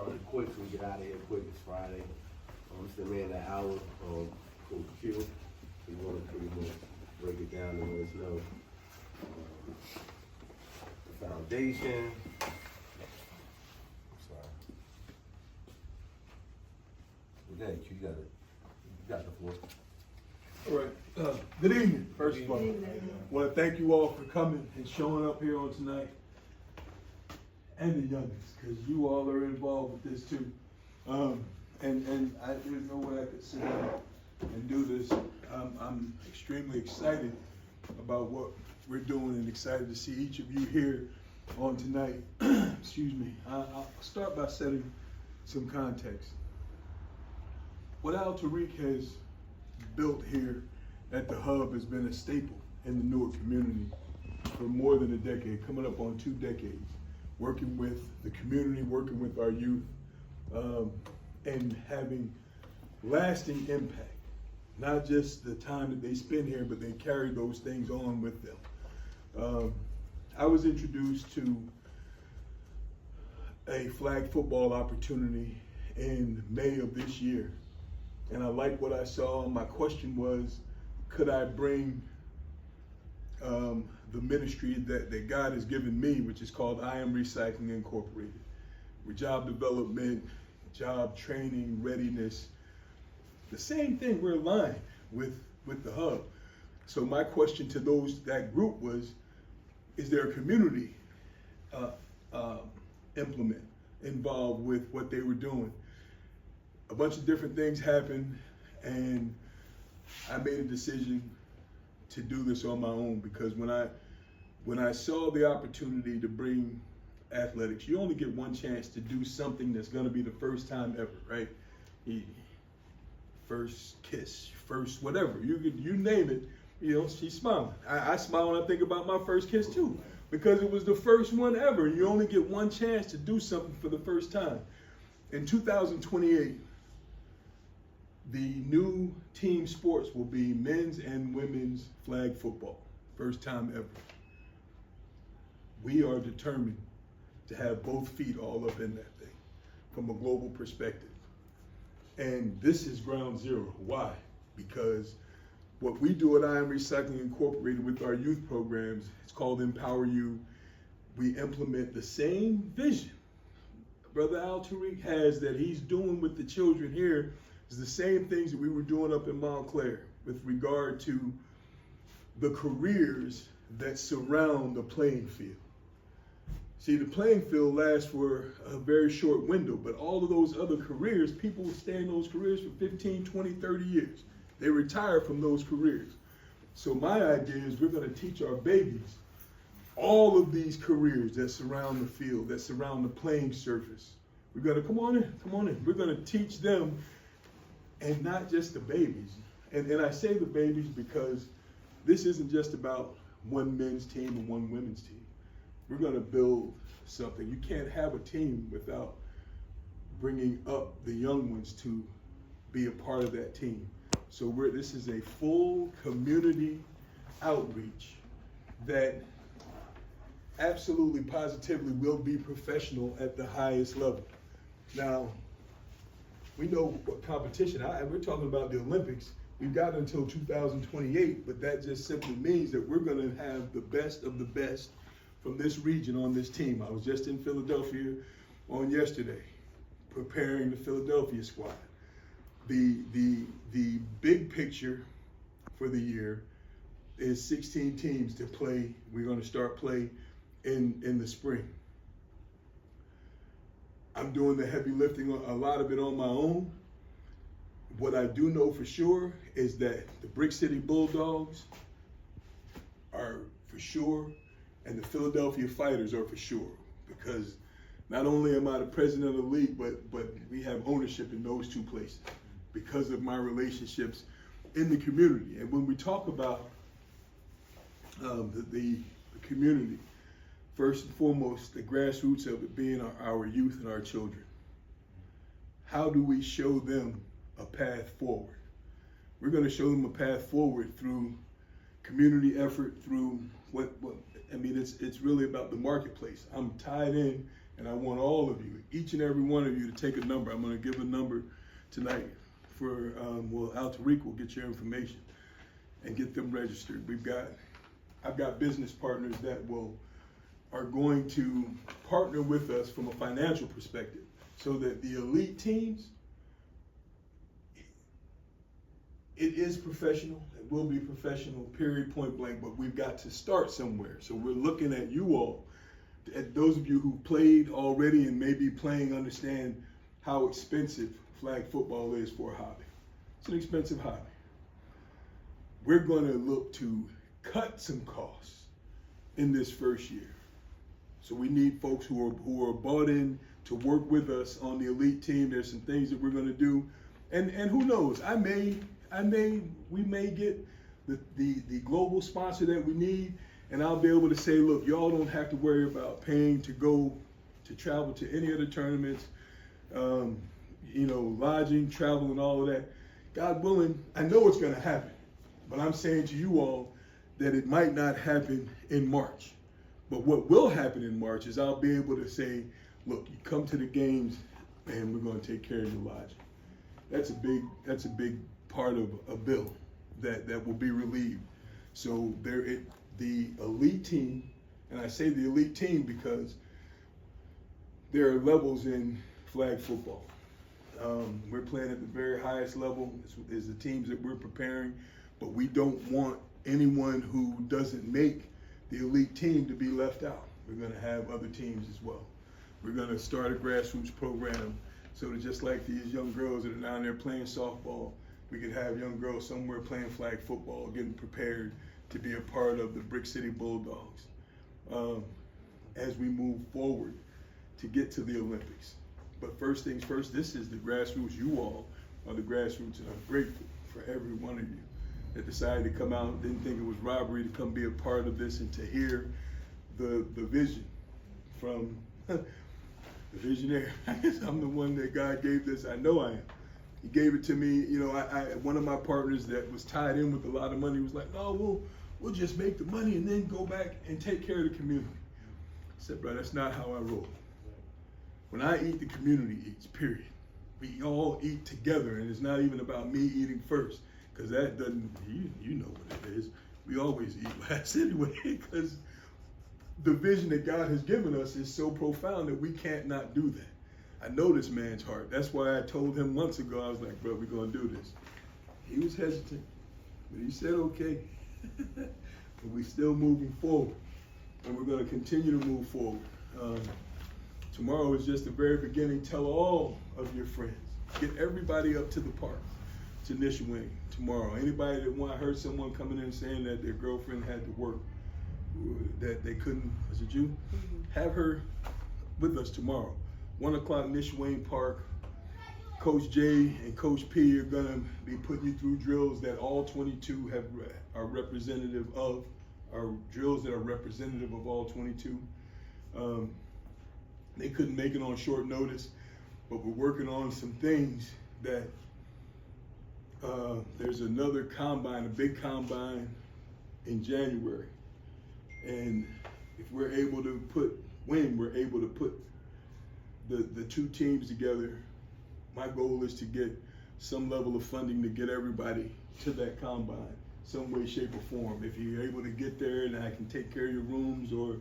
started quick so we get out of here quick. It's Friday. It's the man of the hour, Coach Q. We want to pretty much break it down and let us know the foundation. I'm sorry. Okay, you got the floor. All right. Good evening, first of all. I want to thank you all for coming and showing up here on tonight. And the youngest, because you all are involved with this too. There's no way I could sit down and do this. I'm extremely excited about what we're doing and excited to see each of you here on tonight. Excuse me. I'll start by setting some context. What Al Tariq has built here at the Hub has been a staple in the Newark community for more than a decade, coming up on 2 decades, working with the community, working with our youth, and having lasting impact. Not just the time that they spend here, but they carry those things on with them. I was introduced to a flag football opportunity in May of this year. And I liked what I saw. My question was, could I bring the ministry that God has given me, which is called I Am Recycling Incorporated, with job development, job training, readiness, the same thing. We're aligned with the Hub. So my question to that group was, is there a community implement involved with what they were doing? A bunch of different things happened, and I made a decision to do this on my own, because when I saw the opportunity to bring athletics, you only get one chance to do something that's going to be the first time ever, right? First kiss, first whatever, you name it. You know, she's smiling. I smile when I think about my first kiss too, because it was the first one ever. You only get one chance to do something for the first time. In 2028, the new team sports will be men's and women's flag football. First time ever. We are determined to have both feet all up in that thing from a global perspective. And this is ground zero. Why? Because what we do at I Am Recycling Incorporated with our youth programs, it's called Empower You. We implement the same vision Brother Al Tariq has that he's doing with the children here is the same things that we were doing up in Montclair with regard to the careers that surround the playing field. See, the playing field lasts for a very short window, but all of those other careers, people will stay in those careers for 15, 20, 30 years. They retire from those careers. So my idea is we're going to teach our babies all of these careers that surround the field, that surround the playing surface. We're going to, come on in. We're going to teach them, and not just the babies. And I say the babies because this isn't just about one men's team and one women's team. We're going to build something. You can't have a team without bringing up the young ones to be a part of that team. So this is a full community outreach that absolutely positively will be professional at the highest level. Now, we know what competition, and we're talking about the Olympics. We've got until 2028, but that just simply means that we're going to have the best of the best from this region on this team. I was just in Philadelphia on yesterday, preparing the Philadelphia squad. The big picture for the year is 16 teams to play. We're going to start play in the spring. I'm doing the heavy lifting, a lot of it on my own. What I do know for sure is that the Brick City BullDogs are for sure, and the Philadelphia Fighters are for sure, because not only am I the president of the league, but we have ownership in those two places because of my relationships in the community. And when we talk about the community, first and foremost, the grassroots of it being our youth and our children. How do we show them a path forward? We're going to show them a path forward through community effort, through it's really about the marketplace. I'm tied in And I want all of you, each and every one of you, to take a number. I'm gonna give a number tonight for, Al Tariq will get your information and get them registered. I've got business partners that are going to partner with us from a financial perspective so that the elite teams, it is professional, it will be professional, period, point blank, but we've got to start somewhere. So we're looking at you all, at those of you who played already and maybe playing, understand how expensive flag football is for a hobby. It's an expensive hobby. We're gonna look to cut some costs in this first year. So we need folks who are bought in to work with us on the elite team. There's some things that we're gonna do. And who knows, we may get the global sponsor that we need, and I'll be able to say, look, y'all don't have to worry about paying to travel to any of the tournaments, lodging, travel, and all of that. God willing, I know it's gonna happen, but I'm saying to you all that it might not happen in March. But what will happen in March is I'll be able to say, look, you come to the games and we're gonna take care of your lodging. That's a big part of a bill that will be relieved. So the elite team, and I say the elite team because there are levels in flag football. We're playing at the very highest level is the teams that we're preparing, but we don't want anyone who doesn't make the elite team to be left out. We're gonna have other teams as well. We're gonna start a grassroots program so that just like these young girls that are down there playing softball, we could have young girls somewhere playing flag football, getting prepared to be a part of the Brick City BullDogs as we move forward to get to the Olympics. But first things first, this is the grassroots. You all are the grassroots, and I'm grateful for every one of you that decided to come out, didn't think it was robbery to come be a part of this and to hear the vision from the visionary. I guess I'm the one that God gave this. I know I am. He gave it to me. One of my partners that was tied in with a lot of money was like, no, we'll just make the money and then go back and take care of the community. I said, bro, that's not how I roll. When I eat, the community eats, period. We all eat together, and it's not even about me eating first, because that doesn't, you know what it is. We always eat last anyway, because the vision that God has given us is so profound that we can't not do that. I know this man's heart. That's why I told him months ago, I was like, bro, we're gonna do this. He was hesitant, but he said, okay. But we're still moving forward, and we're gonna continue to move forward. Tomorrow is just the very beginning. Tell all of your friends. Get everybody up to the park, to Nishwayne tomorrow. Anybody that heard someone coming in saying that their girlfriend had to work, that they couldn't, was it you? Mm-hmm. Have her with us tomorrow. 1 o'clock, Nishwayne Park. Coach J and Coach P are gonna be putting you through drills that all 22 are representative of, are drills that are representative of all 22. They couldn't make it on short notice, but we're working on some things that there's another combine, a big combine in January. And if we're able to we're able to put the two teams together, my goal is to get some level of funding to get everybody to that combine, some way, shape, or form. If you're able to get there and I can take care of your rooms or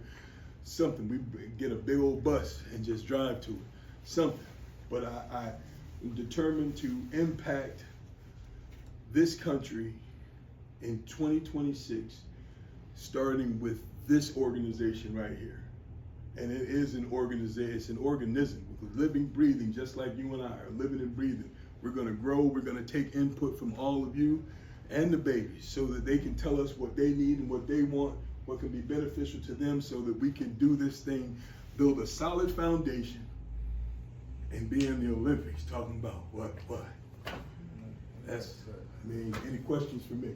something, we get a big old bus and just drive to it, something. But I am determined to impact this country in 2026, starting with this organization right here. And it is an organization, it's an organism, living, breathing, just like you and I are living and breathing. We're gonna grow, we're gonna take input from all of you and the babies so that they can tell us what they need and what they want, what can be beneficial to them so that we can do this thing, build a solid foundation, and be in the Olympics talking about what? That's, any questions for me?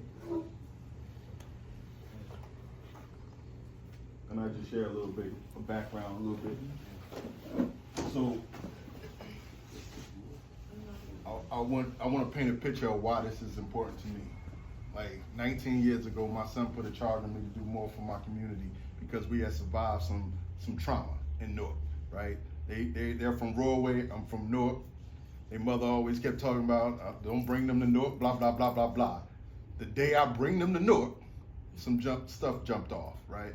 Can I just share a little bit of background, a little bit? So, I want to paint a picture of why this is important to me. Like 19 years ago, my son put a charge on me to do more for my community because we had survived some trauma in Newark, right? They're from Royal, I'm from Newark. Their mother always kept talking about, don't bring them to Newark, blah, blah, blah, blah, blah. The day I bring them to Newark, some stuff jumped off, right?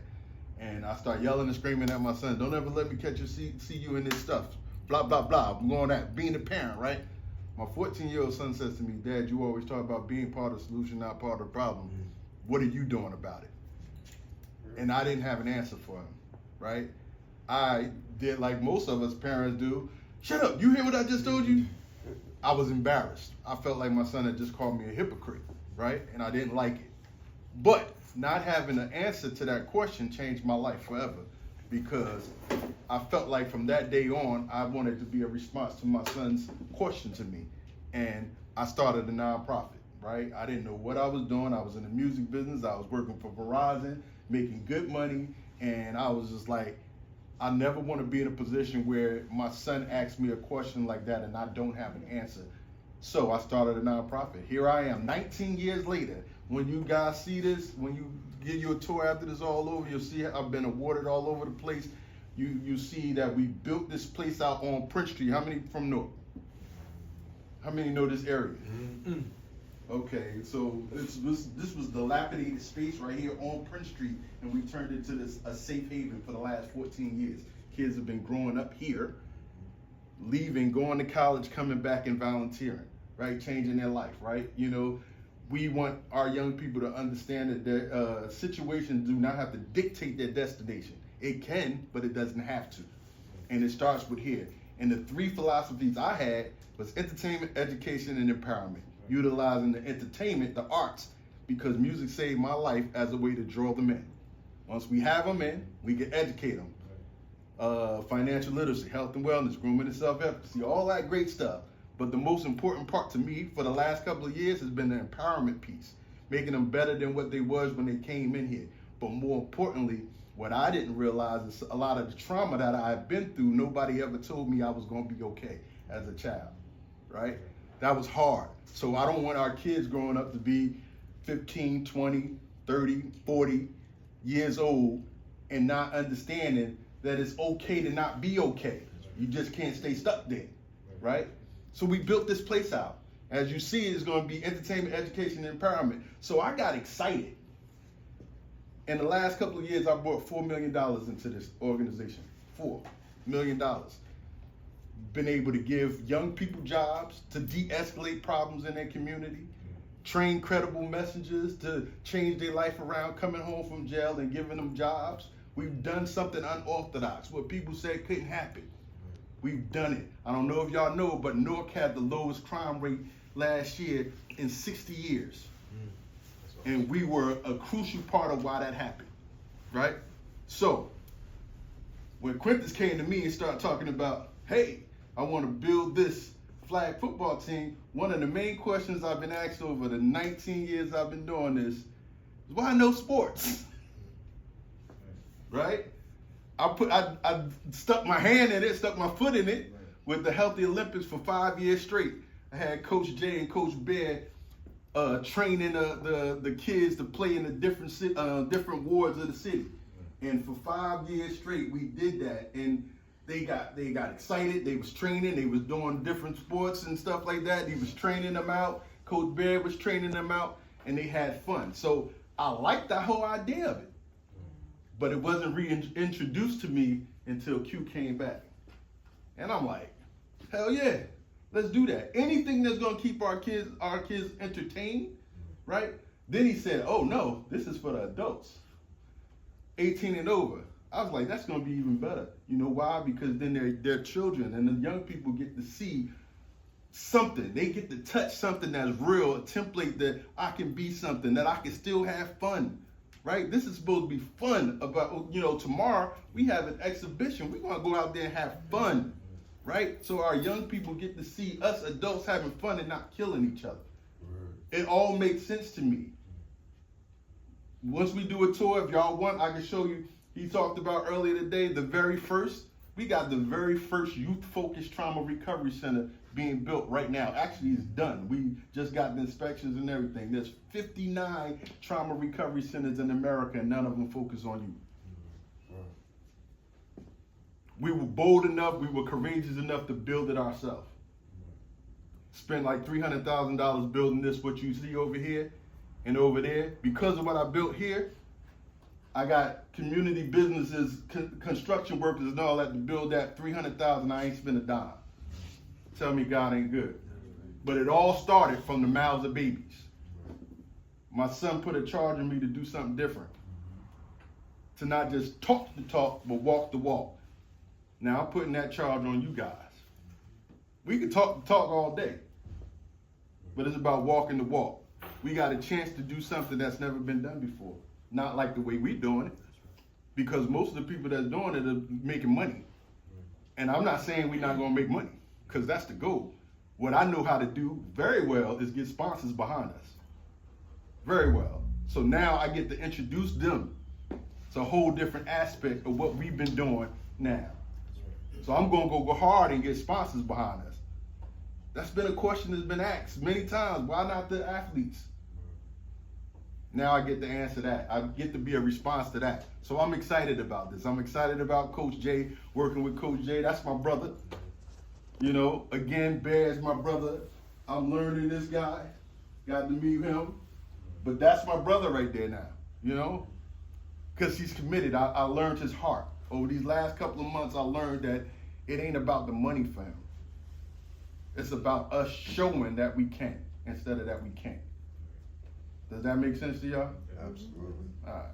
And I start yelling and screaming at my son, don't ever let me see you in this stuff, blah, blah, blah. I'm going at being a parent, right? My 14-year-old son says to me, Dad, you always talk about being part of the solution, not part of the problem. What are you doing about it? And I didn't have an answer for him, right? I did like most of us parents do. Shut up, you hear what I just told you? I was embarrassed. I felt like my son had just called me a hypocrite, right? And I didn't like it. But not having an answer to that question changed my life forever, because I felt like from that day on, I wanted to be a response to my son's question to me. And I started a nonprofit, right? I didn't know what I was doing. I was in the music business. I was working for Verizon, making good money. And I was just like, I never want to be in a position where my son asks me a question like that and I don't have an answer. So I started a nonprofit. Here I am, 19 years later. When you guys see this, when you give you a tour after this all over, you'll see I've been awarded all over the place. You see that we built this place out on Prince Street. How many from Newark? How many know this area? Mm-hmm. Okay, so this was dilapidated space right here on Prince Street, and we turned it to a safe haven for the last 14 years. Kids have been growing up here, leaving, going to college, coming back and volunteering, right? Changing their life, right? You know, we want our young people to understand that their situations do not have to dictate their destination. It can, but it doesn't have to. And it starts with here. And the three philosophies I had was entertainment, education, and empowerment. Utilizing the entertainment, the arts, because music saved my life as a way to draw them in. Once we have them in, we can educate them. Financial literacy, health and wellness, grooming and self-efficacy, all that great stuff. But the most important part to me for the last couple of years has been the empowerment piece, making them better than what they was when they came in here. But more importantly, what I didn't realize is a lot of the trauma that I've been through, nobody ever told me I was gonna be okay as a child, right? That was hard. So I don't want our kids growing up to be 15, 20, 30, 40 years old and not understanding that it's okay to not be okay. You just can't stay stuck there, right? So we built this place out. As you see, it's gonna be entertainment, education, and empowerment. So I got excited. In the last couple of years, I brought $4 million into this organization. $4 million. Been able to give young people jobs to de-escalate problems in their community, train credible messengers to change their life around, coming home from jail and giving them jobs. We've done something unorthodox, what people said couldn't happen. We've done it. I don't know if y'all know, but Newark had the lowest crime rate last year in 60 years. And we were a crucial part of why that happened, right? So, when Quintus came to me and started talking about, hey, I want to build this flag football team, one of the main questions I've been asked over the 19 years I've been doing this is, why no sports? Right? I stuck my hand in it, stuck my foot in it with the Healthy Olympics for 5 years straight. I had Coach Jay and Coach Bear training the kids to play in the different wards of the city. And for 5 years straight, we did that. And they got excited. They was training. They was doing different sports and stuff like that. He was training them out. Coach Bear was training them out, and they had fun. So I liked the whole idea of it. But it wasn't reintroduced to me until Q came back. And I'm like, hell yeah, let's do that. Anything that's gonna keep our kids entertained, right? Then he said, oh no, this is for the adults, 18 and over. I was like, that's gonna be even better. You know why? Because then they're children and the young people get to see something. They get to touch something that's real, a template that I can be something, that I can still have fun. Right? This is supposed to be fun. About, you know, tomorrow we have an exhibition. We're gonna go out there and have fun, right? So our young people get to see us adults having fun and not killing each other. It all makes sense to me. Once we do a tour, if y'all want, I can show you. He talked about earlier today, we got the very first youth-focused trauma recovery center being built right now. Actually, it's done. We just got the inspections and everything. There's 59 trauma recovery centers in America, and none of them focus on youth. We were bold enough, we were courageous enough to build it ourselves. Spent like $300,000 building this, what you see over here and over there. Because of what I built here, I got community businesses, construction workers and all that to build that. $300,000, I ain't spent a dime. Tell me God ain't good. But it all started from the mouths of babies. My son put a charge on me to do something different. To not just talk the talk, but walk the walk. Now I'm putting that charge on you guys. We can talk the talk all day, but it's about walking the walk. We got a chance to do something that's never been done before. Not like the way we're doing it, because most of the people that's doing it are making money. And I'm not saying we're not gonna make money, because that's the goal. What I know how to do very well is get sponsors behind us. Very well. So now I get to introduce them. It's a whole different aspect of what we've been doing now. So I'm gonna go hard and get sponsors behind us. That's been a question that's been asked many times. Why not the athletes? Now I get to answer that. I get to be a response to that. So I'm excited about this. I'm excited about Coach Jay, working with Coach Jay. That's my brother. You know, again, Bear's my brother. I'm learning this guy. Got to meet him. But that's my brother right there now, you know? Because he's committed. I learned his heart. Over these last couple of months, I learned that it ain't about the money for him. It's about us showing that we can instead of that we can't. Does that make sense to y'all? Absolutely. All right.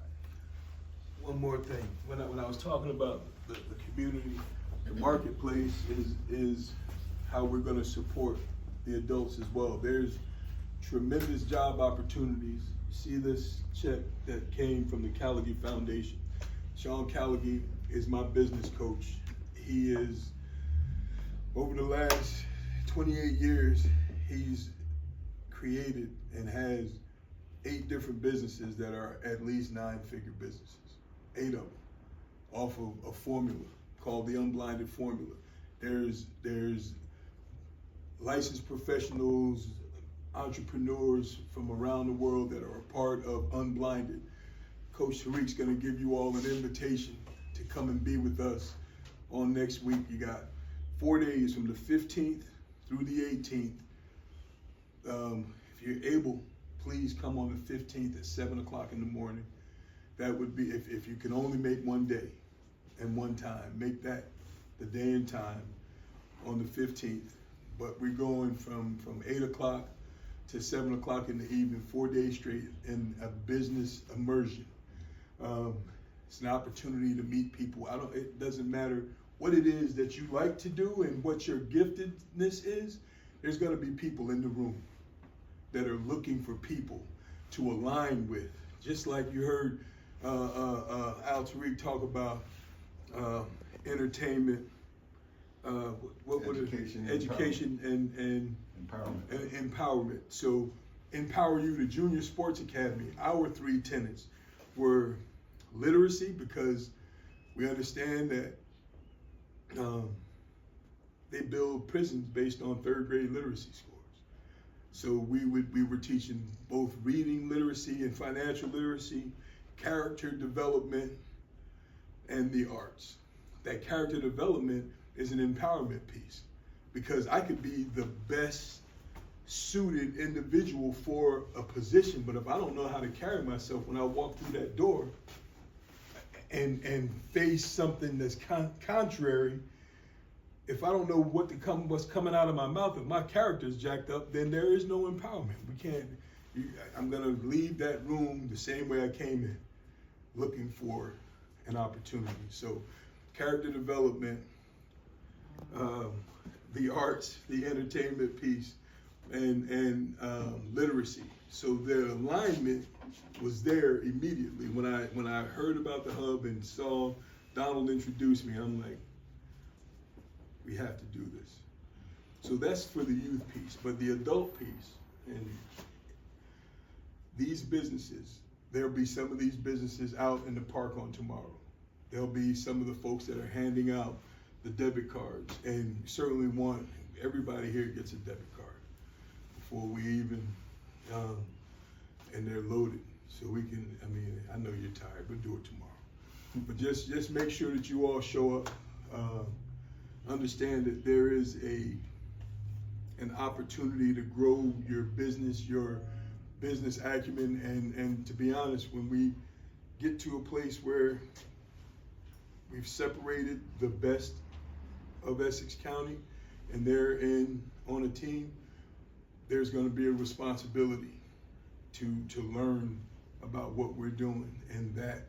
One more thing. When I was talking about the community, the marketplace is how we're going to support the adults as well. There's tremendous job opportunities. You see this check that came from the Callaghy Foundation. Sean Callaghy is my business coach. He is, over the last 28 years, he's created and has 8 different businesses that are at least 9-figure businesses. 8 of them, off of a formula called the Unblinded Formula. There's licensed professionals, entrepreneurs from around the world that are a part of Unblinded. Coach Tariq's gonna give you all an invitation to come and be with us on next week. You got 4 days from the 15th through the 18th. If you're able, please come on the 15th at 7 o'clock in the morning. That would be, if you can only make one day and one time, make that the day and time on the 15th. But we're going from 8 o'clock to 7 o'clock in the evening, 4 days straight in a business immersion. It's an opportunity to meet people. It doesn't matter what it is that you like to do and what your giftedness is. There's gonna be people in the room that are looking for people to align with. Just like you heard Al Tariq talk about entertainment, education and empowerment. So Empower You, the Junior Sports Academy, our 3 tenets were literacy, because we understand that they build prisons based on 3rd grade literacy scores. So we were teaching both reading literacy and financial literacy, character development, and the arts. That character development is an empowerment piece, because I could be the best suited individual for a position, but if I don't know how to carry myself when I walk through that door and face something that's contrary, if I don't know what's coming out of my mouth, if my character's jacked up, then there is no empowerment. We can't. I'm gonna leave that room the same way I came in, looking for an opportunity. So, character development, the arts, the entertainment piece, and literacy. So their alignment was there immediately. When I heard about the hub and saw Donald introduce me, I'm like, we have to do this. So that's for the youth piece, but the adult piece, and these businesses, there'll be some of these businesses out in the park on tomorrow. There'll be some of the folks that are handing out the debit cards, and certainly want everybody here gets a debit card before we even, and they're loaded. So we can, I know you're tired, but do it tomorrow. But just make sure that you all show up. understand that there is an opportunity to grow your business acumen, and to be honest, when we get to a place where we've separated the best of Essex County and they're on a team, there's gonna be a responsibility to learn about what we're doing, and that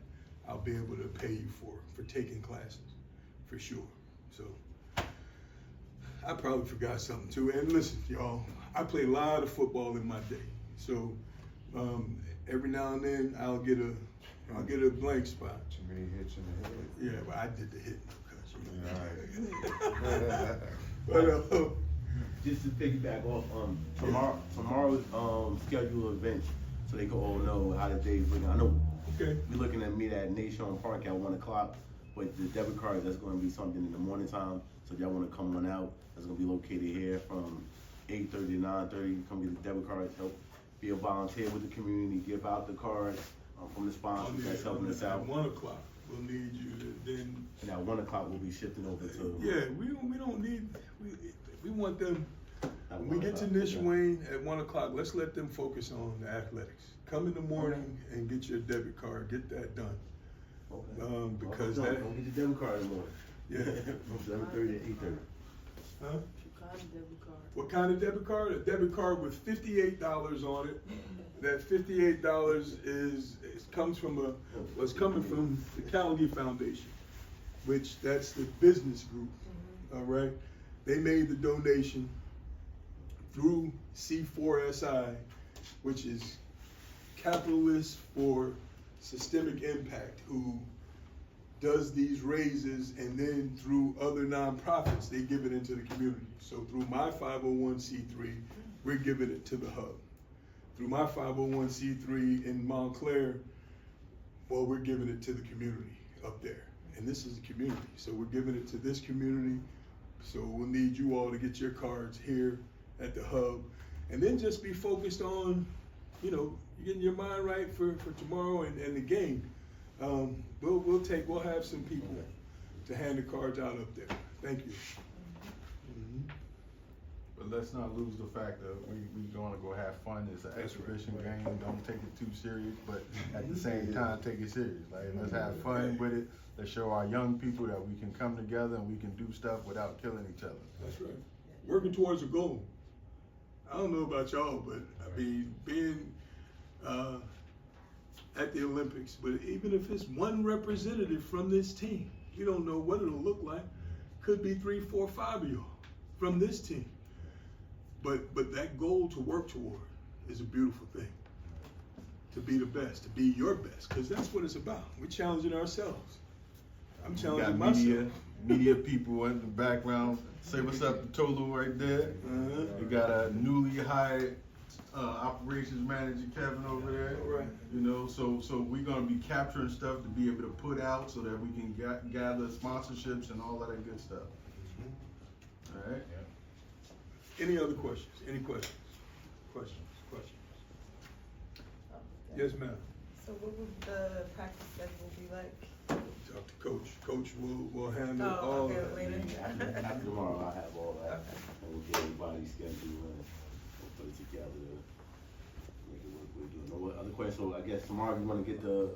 I'll be able to pay you for taking classes, for sure. So I probably forgot something too. And listen, y'all, I play a lot of football in my day. So every now and then I'll get a blank spot. Too many hits in the head. Yeah, but I did the hitting, All right. but Just to piggyback off, tomorrow's scheduled events, so they can all know how the day's looking. I know okay. we're looking to meet at Nation Park at 1 o'clock, but the debit card, that's gonna be something in the morning time. So if y'all wanna come on out, that's gonna be located here from 8:30 to 9:30. Come get the debit cards, help be a volunteer with the community, give out the cards from the sponsors that's helping us out. At 1 o'clock, we'll need you to then. And at 1 o'clock, we'll be shifting over to. Yeah, we don't need, we want them, At when we 1 get to o'clock, okay. Nishwayne at 1 o'clock, let's let them focus on the athletics. Come in the morning and get your debit card, get that done. Okay. Because don't that, get your debit card in the morning. yeah. From 7:30 to 8:30. Huh? What kind of debit card? What kind of debit card? A debit card with $58 on it. That $58 comes from it's coming from the Callagher Foundation, which that's the business group. All right, they made the donation through C4SI, which is Capitalists for Systemic Impact, who does these raises, and then through other nonprofits, they give it into the community. So through my 501c3, we're giving it to the HUBB. Through my 501c3 in Montclair, well, we're giving it to the community up there. And this is a community, so we're giving it to this community. So we'll need you all to get your cards here at the HUBB, and then just be focused on, getting your mind right for tomorrow and the game. We'll have some people to hand the cards out up there. Thank you. But let's not lose the fact that we gonna go have fun. It's an exhibition game. Don't take it too serious, but at the same time, take it serious. Like, let's have fun with it. Let's show our young people that we can come together and we can do stuff without killing each other. That's right. Working towards a goal. I don't know about y'all, but I mean, being at the Olympics, but even if it's one representative from this team, you don't know what it'll look like. Could be 3, 4, 5 of y'all from this team. But that goal to work toward is a beautiful thing. To be the best, to be your best, because that's what it's about. We're challenging ourselves. I'm challenging myself. Media people in the background. Say what's up to Tolu right there. We got a newly hired operations manager, Kevin, over there. All right. So we're gonna be capturing stuff to be able to put out so that we can gather sponsorships and all of that good stuff. All right. Any other questions? Any questions? Questions? Yes, ma'am. So what would the practice schedule be like? Talk to Coach. Coach will handle Oh, all okay, that. later. After tomorrow, I'll have all that, Okay. and we'll get everybody's schedule and we'll put it together to make it work. We're doing. No other questions? So I guess tomorrow, if you wanna get the,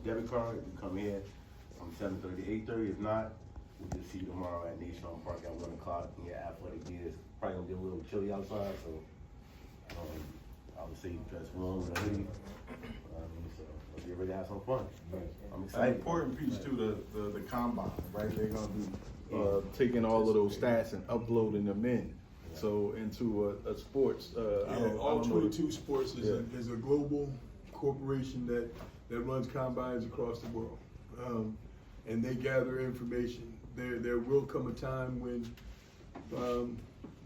debit card, you come here from 7:30 to 8:30. If not, we'll just see you tomorrow at Nation Park at 1 o'clock in your athletic gear. It's probably gonna be a little chilly outside, so, I would say dress warm with a hoodie. So we'll get ready to have some fun. I'm An excited. important piece too, the combine, right? They're gonna be taking all of those stats and uploading them in. So into a sports, All 22 Sports is a global corporation that runs combines across the world, and they gather information. There will come a time when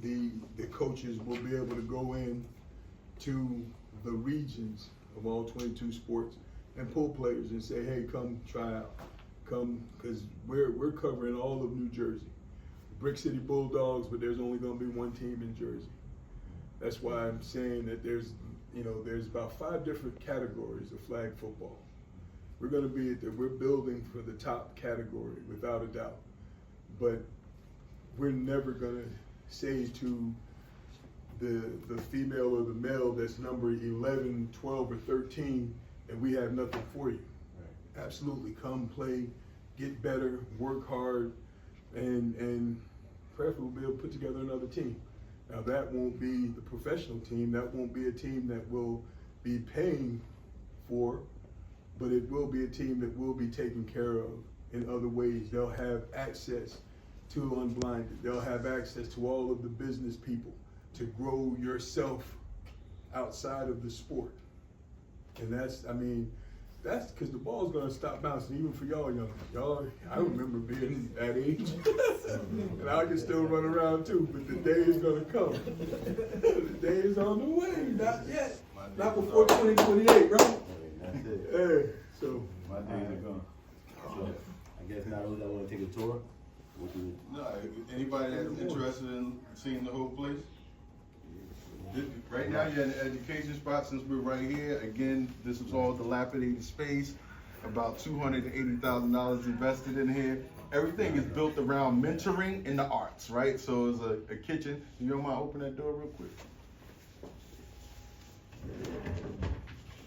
the coaches will be able to go in to the regions of all 22 sports and pull players and say, hey, come try out, come, because we're covering all of New Jersey. Brick City BullDogs, but there's only going to be one team in Jersey. That's why I'm saying that there's about 5 different categories of flag football. We're going to we're building for the top category without a doubt. but we're never gonna say to the female or the male that's number 11, 12, or 13, and we have nothing for you. Right. Absolutely, come play, get better, work hard, and preferably be able to put together another team. Now that won't be the professional team, that won't be a team that will be paying for, but it will be a team that will be taken care of in other ways. They'll have access to Unblinded, they'll have access to all of the business people to grow yourself outside of the sport. And that's, I mean, that's because the ball's gonna stop bouncing, even for y'all young. Y'all, I remember being that age, and I can still run around too, but the day is gonna come. The day is on the way, not yet. Not before 2028, right? That's it. Hey, so. My days are gone. So, I guess now that I wanna take a tour, we'll do No, anybody that's interested in seeing the whole place? Right now, you're in the education spot since we're right here. Again, this is all dilapidated space, about $280,000 invested in here. Everything is built around mentoring in the arts, right? So it's a kitchen. You don't mind open that door real quick?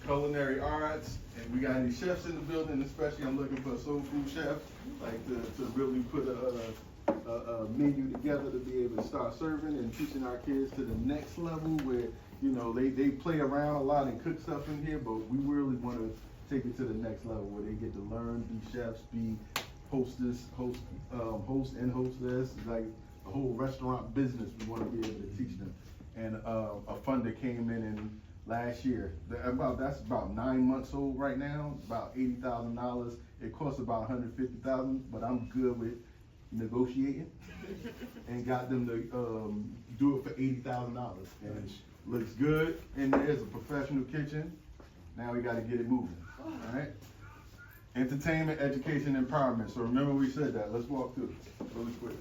Culinary arts, and we got any chefs in the building, especially I'm looking for a soul food chef, like to really put a menu together to be able to start serving and teaching our kids to the next level where, you know, they play around a lot and cook stuff in here, but we really want to take it to the next level where they get to learn, be chefs, be host and hostess, like a whole restaurant business we want to be able to teach them. And a funder came in last year. That's about 9 months old right now, about $80,000. It costs about $150,000, but I'm good with negotiating and got them to do it for $80,000. And looks good in there. It's a professional kitchen. Now we got to get it moving. All right. Entertainment, education, empowerment. So remember we said that. Let's walk through really quick.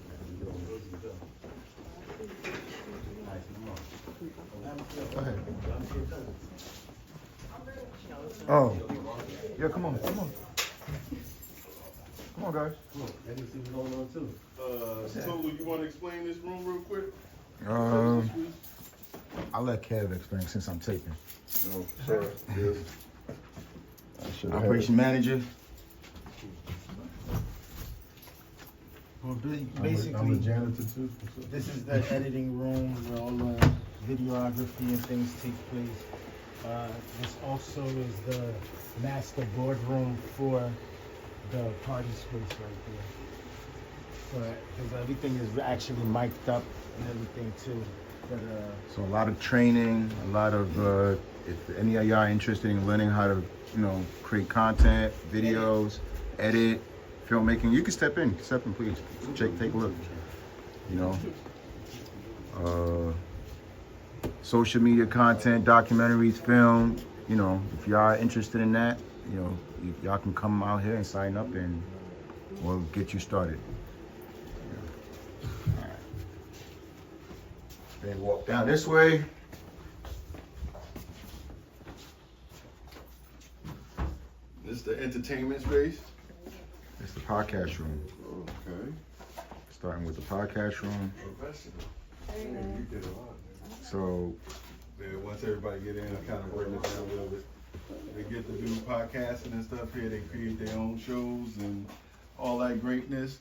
Oh, yeah, come on. Come on, guys. Come on, let me see what's going on too. Tolu, you want to explain this room real quick? I'll let Kev explain since I'm taping. No, sir. Yes. Operation manager. Well, basically, I'm a janitor too. this is the editing room where all the videography and things take place. This also is the master boardroom for the party space right there. Because everything is actually mic'd up and everything too. But, so a lot of training, a lot of, if any of y'all are interested in learning how to, create content, videos, edit, filmmaking, you can step in please. Take a look. Social media content, documentaries, film, if y'all are interested in that, y'all can come out here and sign up and we'll get you started. All right. Then walk down this way. This is the entertainment space. It's the podcast room. Okay. Starting with the podcast room. Professional. Very Yeah, nice. you did a lot, man. So Yeah, once everybody get in, I kind of break it down a little bit. They get to do podcasting and stuff here. They create their own shows and all that greatness.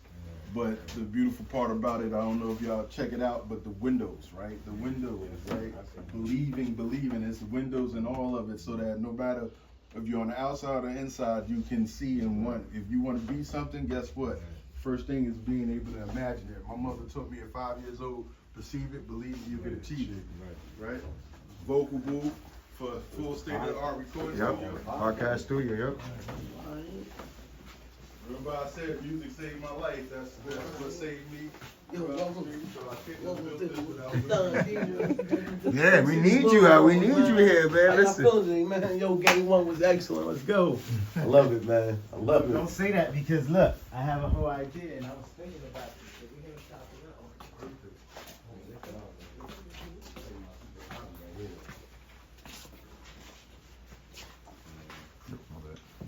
But the beautiful part about it, I don't know if y'all check it out, but the windows, right? The windows, right? Believing, it's the windows and all of it, so that no matter if you're on the outside or inside, you can see and want. If you want to be something, guess what? First thing is being able to imagine it. My mother taught me at 5 years old, perceive it, believe it, you can achieve it, right? Vocal booth for full state-of-the-art recording yep, studio. podcast studio, yep. Remember I said music saved my life. That's what saved me. Yeah, we need you out. We need you here, man. How y'all Listen. feeling, man? Yo, game one was excellent. Let's go. I love it, man. I love Don't it. say that because look, I have a whole idea and I was thinking about this. So we're gonna chop it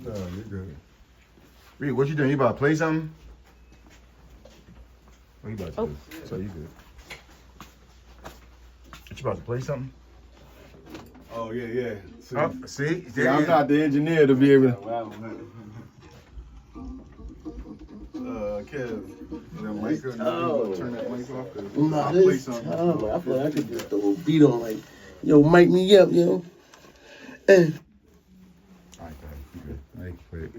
up. No, you're good. Reed, what you doing? You about to play something? Oh. So you good. What, you about to play something? Oh yeah. See, See? see, I'm not the engineer to be able to. Kev, that mic, turn that mic off. 'Cause Nah, I'll play this something. time, I feel like I could just throw a beat on, like, yo, mic me up, yo. All right, go ahead. You good. All right, quick.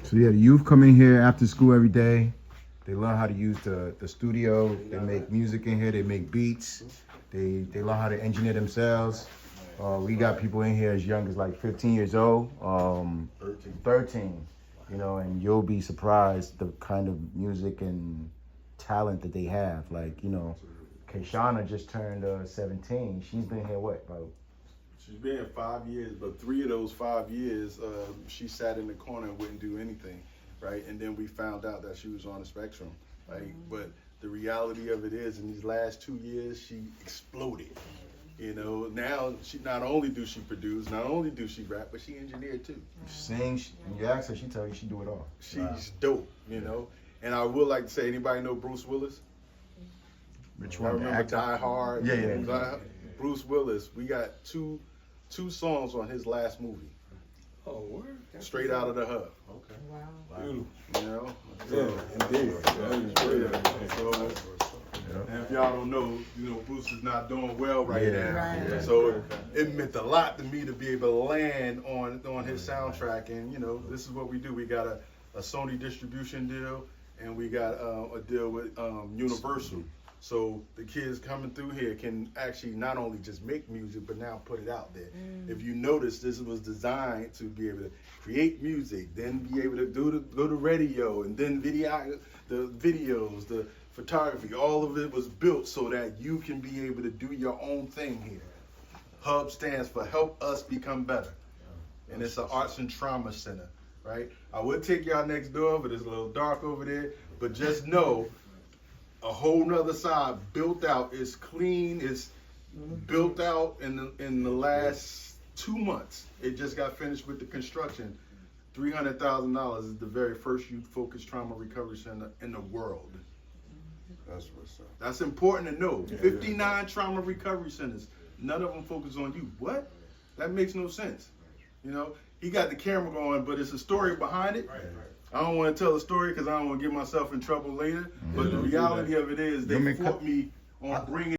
So yeah, the youth come in here after school every day. They learn how to use the studio. They make music in here. They make beats. They learn how to engineer themselves. We got people in here as young as like 15 years old, 13, you know, and you'll be surprised the kind of music and talent that they have. Like, you know, Kayshana just turned 17. She's been here, what, about? She's been here 5 years, but 3 of those 5 years, she sat in the corner and wouldn't do anything, right? And then we found out that she was on the spectrum, right? But the reality of it is, in these last 2 years, she exploded. You know, now she not only do she produce, not only do she rap, but she engineered too. Sing, and you ask her, she tell you she do it all. She's dope, you know. And I would like to say, anybody know Bruce Willis? Which I one? remember Die Hard. Yeah. Bruce Willis. We got two songs on his last movie. Oh, word? Straight out of the hub. Okay. Wow. You know. Yeah, indeed. So, and if y'all don't know, you know, Bruce is not doing well right now. Right. So it meant a lot to me to be able to land on his soundtrack. And you know, this is what we do. We got a Sony distribution deal, and we got a deal with Universal. So the kids coming through here can actually not only just make music, but now put it out there. If you notice, this was designed to be able to create music, then be able to go to radio, and then the videos, the photography, all of it was built so that you can be able to do your own thing here. HUBB stands for Help Us Become Better. And it's an arts and trauma center, right? I would take y'all next door, but it's a little dark over there. But just know, a whole nother side built out. It's clean. It's built out in the last 2 months. It just got finished with the construction. $300,000 is the very first youth-focused trauma recovery center in the world. That's what's up. That's important to know. 59 trauma recovery centers. None of them focus on you. What? That makes no sense. You know, he got the camera going, but it's a story behind it. I don't want to tell a story because I don't want to get myself in trouble later. But the reality of it is, they fought me on bringing